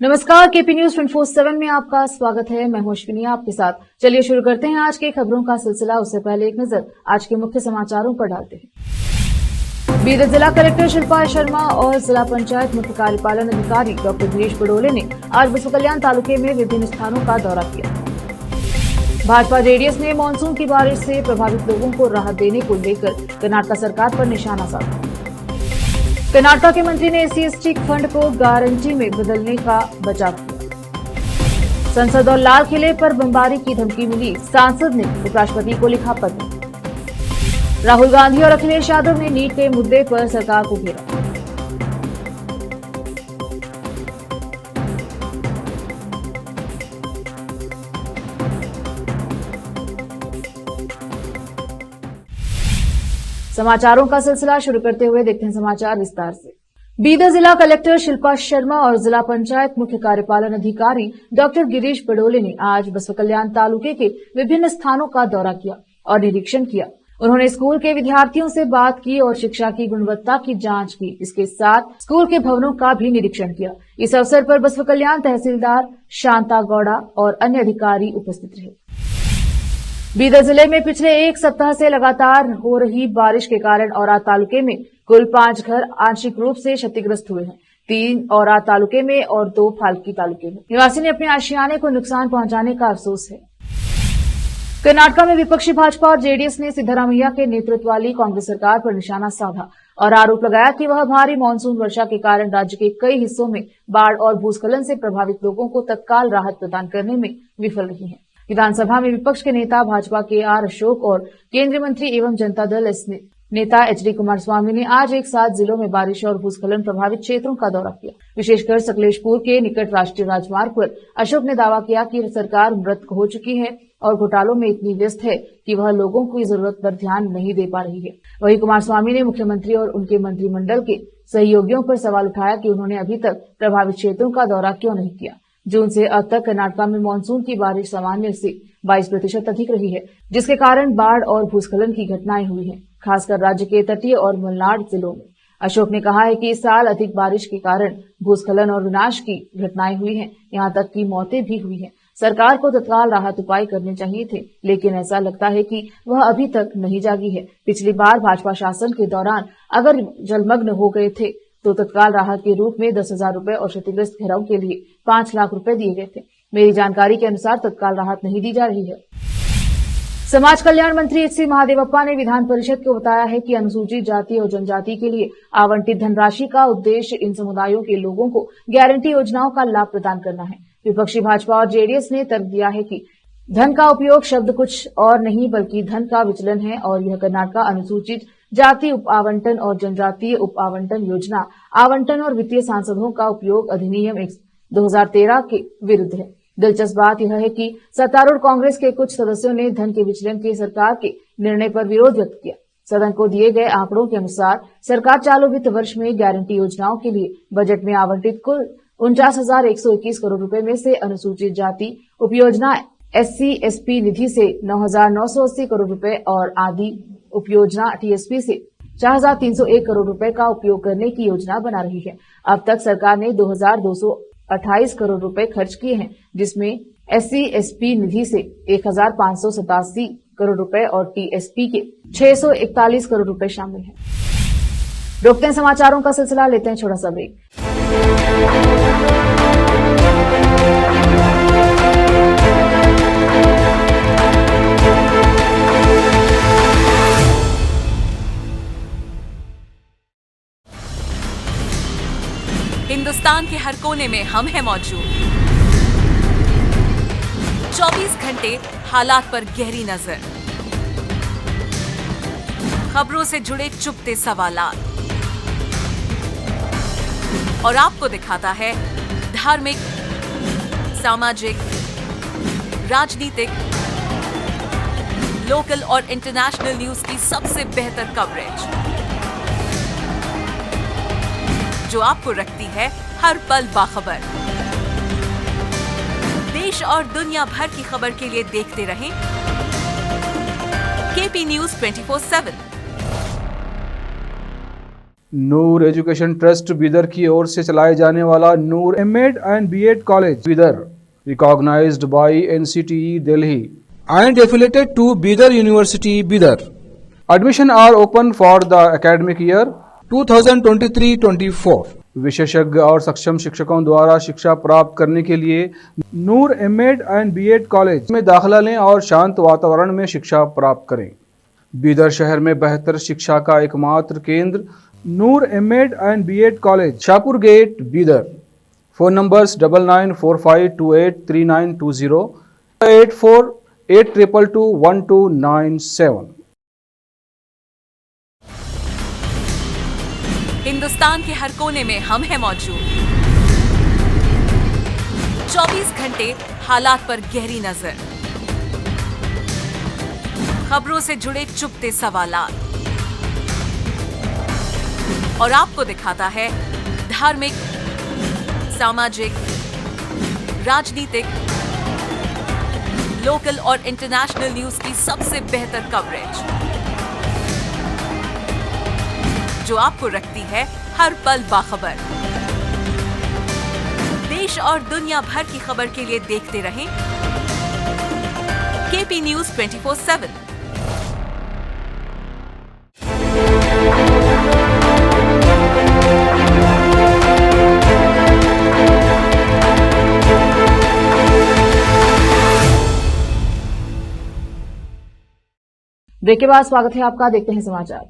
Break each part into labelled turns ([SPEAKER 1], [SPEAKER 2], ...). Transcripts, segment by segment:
[SPEAKER 1] नमस्कार, KP news 24/7 में आपका स्वागत है। मैं हूं अश्विनी आपके साथ। चलिए शुरू करते हैं आज के खबरों का सिलसिला। उससे पहले एक नजर आज के मुख्य समाचारों पर डालते हैं। बीदर जिला कलेक्टर शिल्पा शर्मा और जिला पंचायत मुख्य कार्यपालन अधिकारी डॉक्टर गिरीश बडोले ने आज बसवा कल्याण तालुके में विभिन्न स्थानों का दौरा किया। भाजपा जेडीएस ने मानसून की बारिश से प्रभावित लोगों को राहत देने को लेकर कर्नाटक सरकार पर निशाना साधा। कर्नाटक के मंत्री ने एससी/एसटी फंड को गारंटी में बदलने का बचाव किया। संसद और लाल किले पर बमबारी की धमकी मिली, सांसद ने उपराष्ट्रपति को लिखा पत्र। राहुल गांधी और अखिलेश यादव ने नीट के मुद्दे पर सरकार को घेरा। समाचारों का सिलसिला शुरू करते हुए देखते हैं समाचार विस्तार से। बीदर जिला कलेक्टर शिल्पा शर्मा और जिला पंचायत मुख्य कार्यपालन अधिकारी डॉक्टर गिरीश बडोले ने आज बसवा कल्याण तालुके के विभिन्न स्थानों का दौरा किया और निरीक्षण किया। उन्होंने स्कूल के विद्यार्थियों से बात की और शिक्षा की गुणवत्ता की जांच की। इसके साथ स्कूल के भवनों का भी निरीक्षण किया। इस अवसर पर बसवा कल्याण तहसीलदार शांता गौड़ा और अन्य अधिकारी उपस्थित रहे। बीदर जिले में पिछले एक सप्ताह से लगातार हो रही बारिश के कारण औराद तालुके में कुल 5 घर आंशिक रूप से क्षतिग्रस्त हुए हैं। 3 औराद तालुके में और 2 फाल्की तालुके में। निवासी ने अपने आशियाने को नुकसान पहुंचाने का अफसोस है। कर्नाटक में विपक्षी भाजपा और जेडीएस ने सिद्धरामैया के नेतृत्व वाली कांग्रेस सरकार पर निशाना साधा और आरोप लगाया कि वह भारी मानसून वर्षा के कारण राज्य के कई हिस्सों में बाढ़ और भूस्खलन से प्रभावित लोगों को तत्काल राहत प्रदान करने में विफल रही है। विधानसभा में विपक्ष के नेता भाजपा के आर अशोक और केंद्रीय मंत्री एवं जनता दल एस नेता एचडी कुमारस्वामी ने आज एक साथ जिलों में बारिश और भूस्खलन प्रभावित क्षेत्रों का दौरा किया। विशेषकर सकलेशपुर के निकट राष्ट्रीय राजमार्ग पर अशोक ने दावा किया कि सरकार मृत हो चुकी है और घोटालों में इतनी व्यस्त है कि वह लोगों की जरूरत पर ध्यान नहीं दे पा रही है। वहीं कुमारस्वामी ने मुख्यमंत्री और उनके मंत्रिमंडल के सहयोगियों पर सवाल उठाया कि उन्होंने अभी तक प्रभावित क्षेत्रों का दौरा क्यों नहीं किया। जून से अब तक कर्नाटक में मानसून की बारिश सामान्य से 22% अधिक रही है, जिसके कारण बाढ़ और भूस्खलन की घटनाएं हुई हैं, खासकर राज्य के तटीय और मलनाड जिलों में। अशोक ने कहा है कि इस साल अधिक बारिश के कारण भूस्खलन और विनाश की घटनाएं हुई हैं, यहां तक कि मौतें भी हुई हैं। सरकार को तत्काल राहत उपाय करने चाहिए थे, लेकिन ऐसा लगता है कि वह अभी तक नहीं जागी है। पिछली बार भाजपा शासन के दौरान अगर जलमग्न हो गए थे तो तत्काल राहत के रूप में 10,000 रुपए और क्षतिग्रस्त घरों के लिए 5 लाख रुपए दिए गए थे। मेरी जानकारी के अनुसार तत्काल राहत नहीं दी जा रही है। समाज कल्याण मंत्री एच सी महादेवप्पा ने विधान परिषद को बताया है कि अनुसूचित जाति और जनजाति के लिए आवंटित धनराशि का उद्देश्य इन समुदायों के लोगों को गारंटी योजनाओं का लाभ प्रदान करना है। विपक्षी भाजपा और जेडीएस ने तर्क दिया है कि धन का उपयोग शब्द कुछ और नहीं बल्कि धन का विचलन है और यह कर्नाटक अनुसूचित जाति उप आवंटन और जनजातीय उप आवंटन योजना आवंटन और वित्तीय सांसदों का उपयोग अधिनियम 2013 के विरुद्ध है। दिलचस्प बात यह है कि सत्तारूढ़ कांग्रेस के कुछ सदस्यों ने धन के विचलन के सरकार के निर्णय पर विरोध व्यक्त किया। सदन को दिए गए आंकड़ों के अनुसार सरकार चालू वित्त वर्ष में गारंटी योजनाओं के लिए बजट में आवंटित कुल 49,121 करोड़ रुपए में से अनुसूचित जाति उपयोजना SC/SP निधि से 9,980 करोड़ रुपए और आदि उपयोजना TSP से 4,301 करोड़ रुपए का उपयोग करने की योजना बना रही है। अब तक सरकार ने 2,228 करोड़ रुपए खर्च किए हैं, जिसमें SC/SP निधि से 1,587 करोड़ रुपए और TSP के 641 करोड़ रुपए शामिल हैं। रोकते हैं समाचारों का सिलसिला, लेते हैं छोटा सा ब्रेक।
[SPEAKER 2] हिंदुस्तान के हर कोने में हम हैं मौजूद। 24 घंटे हालात पर गहरी नजर, खबरों से जुड़े चुपते सवालात और आपको दिखाता है धार्मिक, सामाजिक, राजनीतिक, लोकल और इंटरनेशनल न्यूज की सबसे बेहतर कवरेज, जो आपको रखती है हर पल बाखबर। देश और दुनिया भर की खबर के लिए देखते रहें KP news 24/7।
[SPEAKER 3] Noor education trust Bidar की ओर से चलाए जाने वाला Noor MEd and BEd college Bidar, recognised by NCTE Delhi
[SPEAKER 4] and affiliated to Bidar University, Bidar.
[SPEAKER 3] Admission are open for the academic year
[SPEAKER 4] 2023-24.
[SPEAKER 3] विशेषज्ञ और सक्षम शिक्षकों द्वारा शिक्षा प्राप्त करने के लिए नूर एमएड एंड बीएड कॉलेज में दाखिला लें और शांत वातावरण में शिक्षा प्राप्त करें। बीदर शहर में बेहतर शिक्षा का एकमात्र केंद्र Noor MEd and BEd college, Shahpur gate, Bidar. Phone numbers 9945283920, 8482221297।
[SPEAKER 2] Hindustan के हर कोने में हम हैं मौजूद। 24 घंटे हालात पर गहरी नजर, खबरों से जुड़े चुपते सवालात, और आपको दिखाता है धार्मिक, सामाजिक, राजनीतिक, लोकल और इंटरनेशनल न्यूज की सबसे बेहतर कवरेज, जो आपको रखती है हर पल बाखबर। देश और दुनिया भर की खबर के लिए देखते रहें केपी न्यूज 24/7।
[SPEAKER 1] ब्रेक के बाद स्वागत है आपका। देखते हैं समाचार।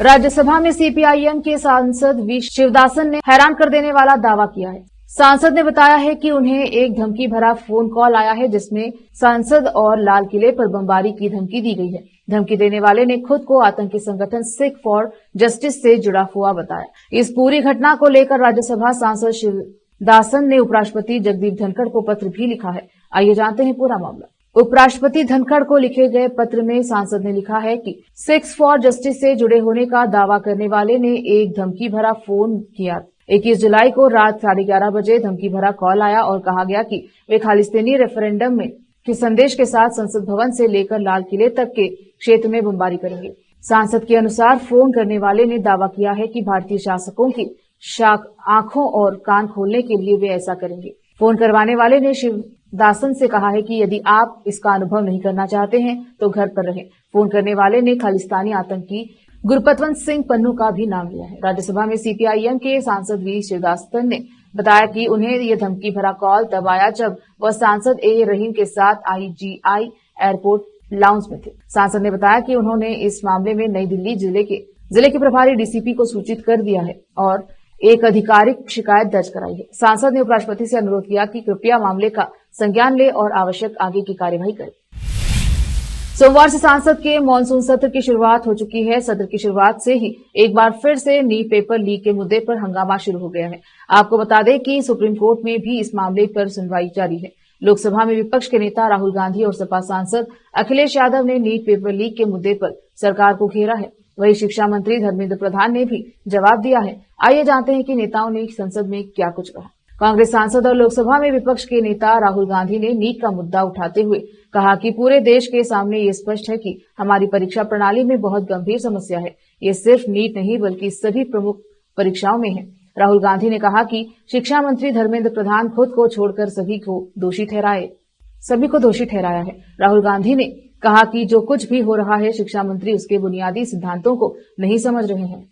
[SPEAKER 1] राज्यसभा में सीपीआईएम के सांसद वी शिवदासन ने हैरान कर देने वाला दावा किया है। सांसद ने बताया है कि उन्हें एक धमकी भरा फोन कॉल आया है, जिसमें सांसद और लाल किले पर बमबारी की धमकी दी गई है। धमकी देने वाले ने खुद को आतंकी संगठन सिख फॉर जस्टिस से जुड़ा हुआ बताया। इस पूरी घटना को लेकर राज्यसभा सांसद शिवदासन ने उपराष्ट्रपति जगदीप धनखड़ को पत्र भी लिखा है। आइए जानते हैं पूरा मामला। उपराष्ट्रपति धनखड़ को लिखे गए पत्र में सांसद ने लिखा है कि सिक्स फॉर जस्टिस से जुड़े होने का दावा करने वाले ने एक धमकी भरा फोन किया। 21 जुलाई को रात 11:30 बजे धमकी भरा कॉल आया और कहा गया कि वे खालिस्तानी रेफरेंडम में के संदेश के साथ संसद भवन से लेकर लाल किले तक के क्षेत्र में बमबारी करेंगे। सांसद के अनुसार फोन करने वाले ने दावा किया है कि भारतीय शासकों की आंखों और कान खोलने के लिए वे ऐसा करेंगे। फोन करवाने वाले ने शिवदासन से कहा है कि यदि आप इसका अनुभव नहीं करना चाहते हैं तो घर पर रहें। फोन करने वाले ने खालिस्तानी आतंकी गुरपतवंत सिंह पन्नू का भी नाम लिया है। राज्यसभा में सीपीआईएम के सांसद वी शिवदासन ने बताया कि उन्हें यह धमकी भरा कॉल तब आया जब वह सांसद ए रहीम के साथ IGI एयरपोर्ट लाउंज में थे। सांसद ने बताया कि उन्होंने इस मामले में नई दिल्ली जिले के प्रभारी डीसीपी को सूचित कर दिया है और एक आधिकारिक शिकायत दर्ज कराई है। सांसद ने उपराष्ट्रपति से अनुरोध किया कि कृपया मामले का संज्ञान ले और आवश्यक आगे की कार्यवाही करें। सोमवार से संसद के मानसून सत्र की शुरुआत हो चुकी है। सत्र की शुरुआत से ही एक बार फिर से नीट पेपर लीक के मुद्दे पर हंगामा शुरू हो गया है। आपको बता दें कि सुप्रीम कोर्ट में भी इस मामले पर सुनवाई जारी है। लोकसभा में विपक्ष के नेता राहुल गांधी और सपा सांसद अखिलेश यादव ने नीट पेपर लीक के मुद्दे पर सरकार को घेरा है। वहीं शिक्षा मंत्री धर्मेंद्र प्रधान ने भी जवाब दिया है। आइए जानते हैं कि नेताओं ने संसद में क्या कुछ कहा। कांग्रेस सांसद और लोकसभा में विपक्ष के नेता राहुल गांधी ने नीट का मुद्दा उठाते हुए कहा कि पूरे देश के सामने ये स्पष्ट है कि हमारी परीक्षा प्रणाली में बहुत गंभीर समस्या है। ये सिर्फ नीट नहीं बल्कि सभी प्रमुख परीक्षाओं में है। राहुल गांधी ने कहा कि शिक्षा मंत्री धर्मेंद्र प्रधान खुद को छोड़कर सभी को दोषी ठहराया है। राहुल गांधी ने कहा कि जो कुछ भी हो रहा है शिक्षा मंत्री उसके बुनियादी सिद्धांतों को नहीं समझ रहे हैं।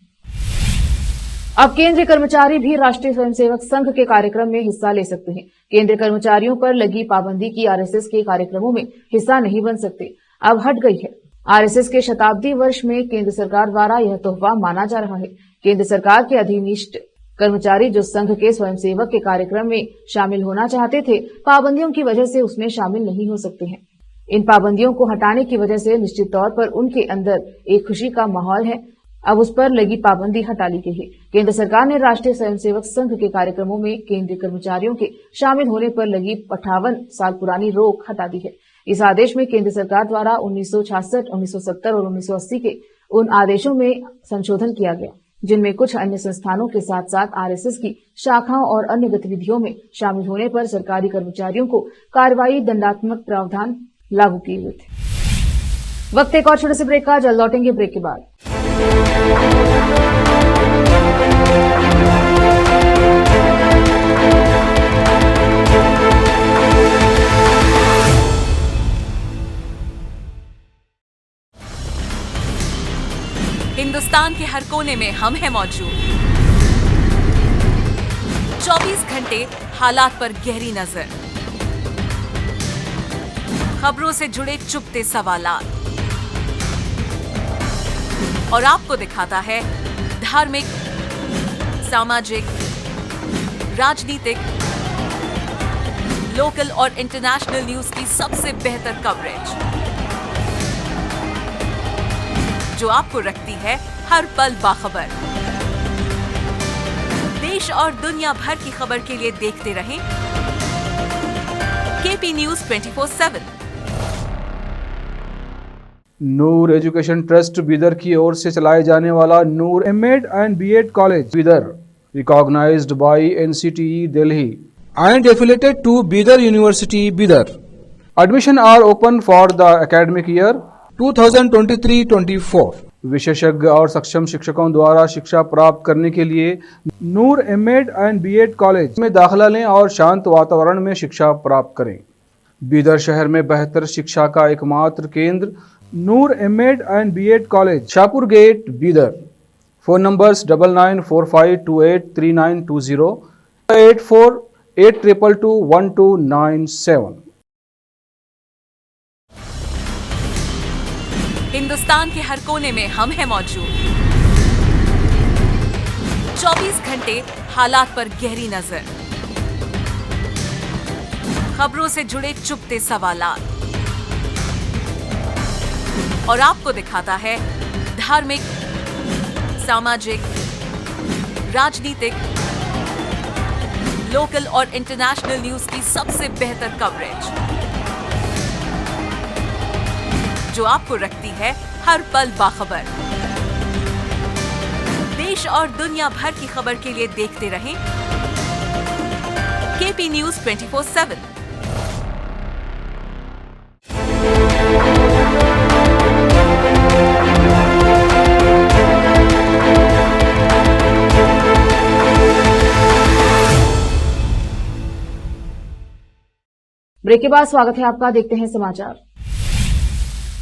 [SPEAKER 1] अब केंद्रीय कर्मचारी भी राष्ट्रीय स्वयंसेवक संघ के कार्यक्रम में हिस्सा ले सकते हैं। केंद्रीय कर्मचारियों पर लगी पाबंदी की आरएसएस के कार्यक्रमों में हिस्सा नहीं बन सकते अब हट गई है। आरएसएस के शताब्दी वर्ष में केंद्र सरकार द्वारा यह तोहफा माना जा रहा है। केंद्र सरकार के अधीनस्थ कर्मचारी जो संघ के स्वयंसेवक के कार्यक्रम में शामिल होना चाहते थे, पाबंदियों की वजह से उसमें शामिल नहीं हो सकते हैं। इन पाबंदियों को हटाने की वजह से निश्चित तौर पर उनके अंदर एक खुशी का माहौल है। अब उस पर लगी पाबंदी हटा ली गई है। केंद्र सरकार ने राष्ट्रीय स्वयंसेवक संघ के कार्यक्रमों में केंद्रीय कर्मचारियों के शामिल होने पर लगी 58 साल पुरानी रोक हटा दी है। इस आदेश में केंद्र सरकार द्वारा 1966, 1970 और 1980 के उन आदेशों में संशोधन किया गया जिनमें कुछ अन्य संस्थानों के साथ साथ आरएसएस की शाखाओं और अन्य गतिविधियों में शामिल होने पर सरकारी कर्मचारियों को कार्रवाई दंडात्मक प्रावधान लागू किए हुए थे। वक्त एक और छोटे से ब्रेक का, जल्द लौटेंगे ब्रेक के बाद।
[SPEAKER 2] हर कोने में हम हैं मौजूद। 24 घंटे हालात पर गहरी नजर, खबरों से जुड़े चुपते सवालात, और आपको दिखाता है धार्मिक, सामाजिक, राजनीतिक, लोकल और इंटरनेशनल न्यूज की सबसे बेहतर कवरेज, जो आपको रखती है हर पल बाखबर। देश और दुनिया भर की खबर के लिए देखते रहें KP news 24/7।
[SPEAKER 3] Noor education trust Bidar की ओर से चलाए जाने वाला Noor MEd and BEd college Bidar, recognised by NCTE Delhi
[SPEAKER 4] and affiliated to Bidar University, Bidar.
[SPEAKER 3] Admission are open for the academic year
[SPEAKER 4] 2023-24.
[SPEAKER 3] विशेषज्ञ और सक्षम शिक्षकों द्वारा शिक्षा प्राप्त करने के लिए नूर एमएड एंड बीएड कॉलेज में दाखिला लें और शांत वातावरण में शिक्षा प्राप्त करें। बीदर शहर में बेहतर शिक्षा का एकमात्र केंद्र Noor MEd and BEd college, Shahpur gate, Bidar. Phone numbers 9945283920, 8482221297।
[SPEAKER 2] Hindustan के हर कोने में हम हैं मौजूद। 24 घंटे हालात पर गहरी नजर, खबरों से जुड़े चुपते सवालात, और आपको दिखाता है धार्मिक, सामाजिक, राजनीतिक, लोकल और इंटरनेशनल न्यूज की सबसे बेहतर कवरेज, जो आपको रखती है हर पल बाखबर। देश और दुनिया भर की खबर के लिए देखते रहें केपी न्यूज 24/7।
[SPEAKER 1] ब्रेक के बाद स्वागत है आपका। देखते हैं समाचार।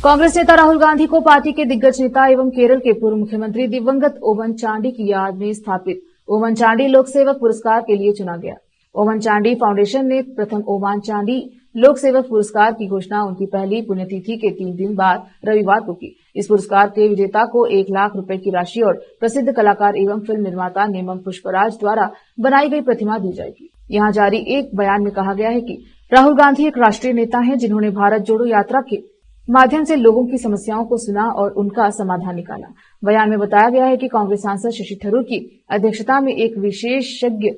[SPEAKER 1] कांग्रेस नेता राहुल गांधी को पार्टी के दिग्गज नेता एवं केरल के पूर्व मुख्यमंत्री दिवंगत ओवन चांडी की याद में स्थापित ओवन चांडी लोक सेवक पुरस्कार के लिए चुना गया। ओवन चांडी फाउंडेशन ने प्रथम ओवन चांडी लोक सेवक पुरस्कार की घोषणा उनकी पहली पुण्यतिथि के 3 दिन बाद रविवार को की। इस पुरस्कार के विजेता को 1 लाख रुपए की राशि और प्रसिद्ध कलाकार एवं फिल्म निर्माता नेमम पुष्पराज द्वारा बनाई गई प्रतिमा दी जाएगी। यहां जारी एक बयान में कहा गया है कि राहुल गांधी एक राष्ट्रीय नेता हैं जिन्होंने भारत जोड़ो यात्रा के माध्यम से लोगों की समस्याओं को सुना और उनका समाधान निकाला। बयान में बताया गया है कि कांग्रेस सांसद शशि थरूर की अध्यक्षता में एक विशेषज्ञ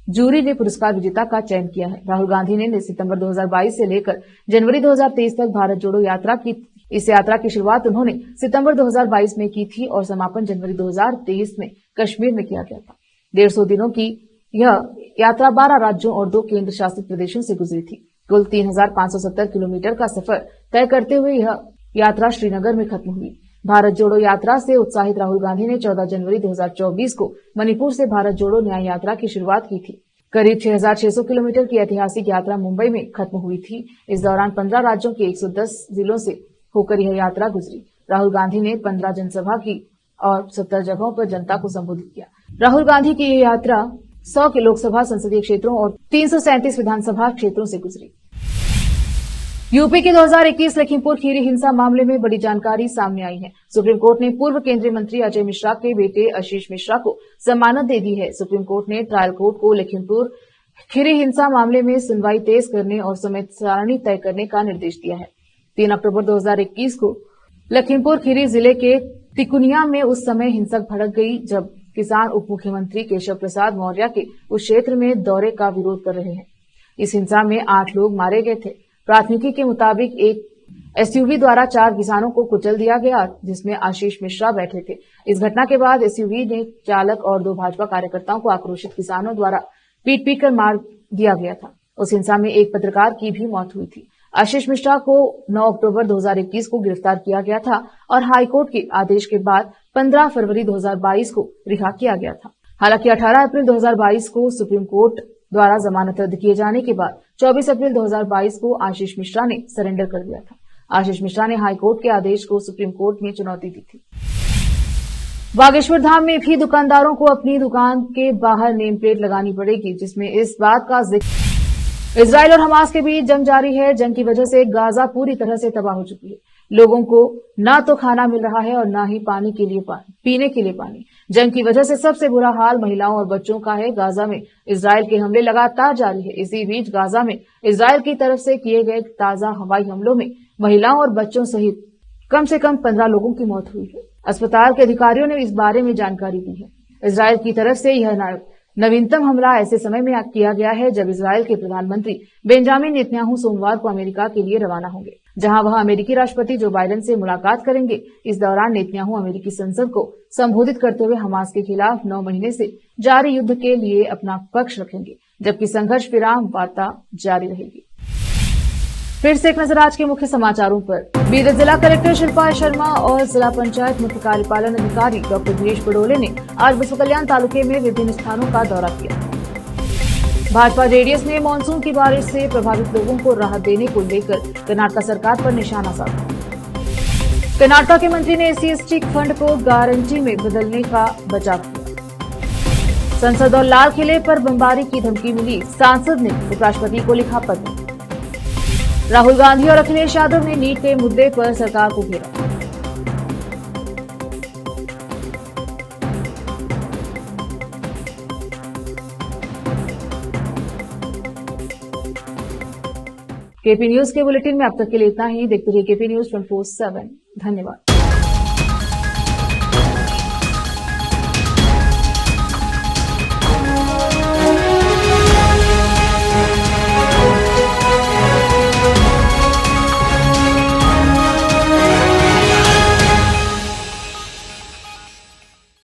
[SPEAKER 1] जूरी ने पुरस्कार विजेता का चयन किया है। राहुल गांधी ने सितंबर 2022 से लेकर जनवरी 2023 तक भारत जोड़ो यात्रा की। इस यात्रा की शुरुआत उन्होंने सितंबर 2022 में की थी और समापन जनवरी 2023 में कश्मीर में किया गया था। 150 दिनों की यह यात्रा 12 राज्यों और 2 केंद्र शासित प्रदेशों से गुजरी थी। कुल 3570 किलोमीटर का सफर तय करते हुए यह यात्रा श्रीनगर में खत्म हुई। भारत जोड़ो यात्रा से उत्साहित राहुल गांधी ने 14 जनवरी 2024 को मणिपुर से भारत जोड़ो न्याय यात्रा की शुरुआत की थी। करीब 6600 किलोमीटर की ऐतिहासिक यात्रा मुंबई में खत्म हुई थी। इस दौरान 15 राज्यों के 110 जिलों से होकर यह यात्रा गुजरी। राहुल गांधी ने 15 जनसभा की और 70 जगहों पर जनता को संबोधित किया। राहुल गांधी की यह यात्रा 100 के लोकसभा संसदीय क्षेत्रों और 337 विधानसभा क्षेत्रों से गुजरी। यूपी के 2021 लखीमपुर खीरी हिंसा मामले में बड़ी जानकारी सामने आई है। सुप्रीम कोर्ट ने पूर्व केंद्रीय मंत्री अजय मिश्रा के बेटे आशीष मिश्रा को जमानत दे दी है। सुप्रीम कोर्ट ने ट्रायल कोर्ट को लखीमपुर खीरी हिंसा मामले में सुनवाई तेज करने और समय सारणी तय करने का निर्देश दिया है। 3 अक्टूबर 2021 को लखीमपुर खीरी जिले के तिकुनिया में उस समय हिंसक भड़क गई जब किसान उप मुख्यमंत्री केशव प्रसाद मौर्य के उस क्षेत्र में दौरे का विरोध कर रहे हैं। इस हिंसा में 8 लोग मारे गए थे। प्राथमिकी के मुताबिक एक एसयूवी द्वारा 4 किसानों को कुचल दिया गया जिसमें आशीष मिश्रा बैठे थे। इस घटना के बाद एसयूवी ने चालक और 2 भाजपा कार्यकर्ताओं को आक्रोशित किसानों द्वारा पीट कर मार दिया गया था। उस हिंसा में एक पत्रकार की भी मौत हुई थी। आशीष मिश्रा को 9 अक्टूबर 2021 को गिरफ्तार किया गया था और हाईकोर्ट के आदेश के बाद 15 फरवरी 2022 को रिहा किया गया था। हालांकि 18 अप्रैल 2022 को सुप्रीम कोर्ट द्वारा जमानत रद्द किए जाने के बाद 24 अप्रैल 2022 को आशीष मिश्रा ने सरेंडर कर दिया था। आशीष मिश्रा ने हाईकोर्ट के आदेश को सुप्रीम कोर्ट में चुनौती दी थी। बागेश्वर धाम में भी दुकानदारों को अपनी दुकान के बाहर नेम प्लेट लगानी पड़ेगी, जिसमें इस बात का जिक्र इजराइल और हमास के बीच जंग जारी है। जंग की वजह से गाजा पूरी तरह से तबाह हो चुकी है। लोगों को ना तो खाना मिल रहा है और ना ही पीने के लिए पानी। जंग की वजह से सबसे बुरा हाल महिलाओं और बच्चों का है। गाजा में इजराइल के हमले लगातार जारी है। इसी बीच गाजा में इजराइल की तरफ से किए गए ताजा हवाई हमलों में महिलाओं और बच्चों सहित कम से कम 15 लोगों की मौत हुई है। अस्पताल के अधिकारियों ने इस बारे में जानकारी दी है। इजराइल की तरफ से यह नवीनतम हमला ऐसे समय में किया गया है जब इजराइल के प्रधानमंत्री बेंजामिन नेतन्याहू सोमवार को अमेरिका के लिए रवाना होंगे, जहां वह अमेरिकी राष्ट्रपति जो बाइडेन से मुलाकात करेंगे। इस दौरान नेतन्याहू अमेरिकी संसद को संबोधित करते हुए हमास के खिलाफ 9 महीने से जारी युद्ध के लिए अपना पक्ष रखेंगे, जबकि संघर्ष विराम वार्ता जारी रहेगी। फिर से एक नजर आज के मुख्य समाचारों पर। बीदर जिला कलेक्टर शिल्पा शर्मा और जिला पंचायत मुख्य कार्यपालन अधिकारी डॉक्टर गिरीश बडोले ने आज बसवा कल्याण तालुके में विभिन्न स्थानों का दौरा किया। भाजपा जेडीएस ने मानसून की बारिश से प्रभावित लोगों को राहत देने को लेकर कर्नाटक सरकार पर निशाना साधा। कर्नाटक के मंत्री ने SC/ST फंड को गारंटी में बदलने का बचाव किया। संसद और लाल किले पर बमबारी की धमकी मिली, सांसद ने उपराष्ट्रपति को लिखा पत्र। राहुल गांधी और अखिलेश यादव ने नीट के मुद्दे पर सरकार को घेरा। केपी न्यूज के बुलेटिन में अब तक के लिए इतना ही। देखते रहिए केपी न्यूज 24/7। धन्यवाद।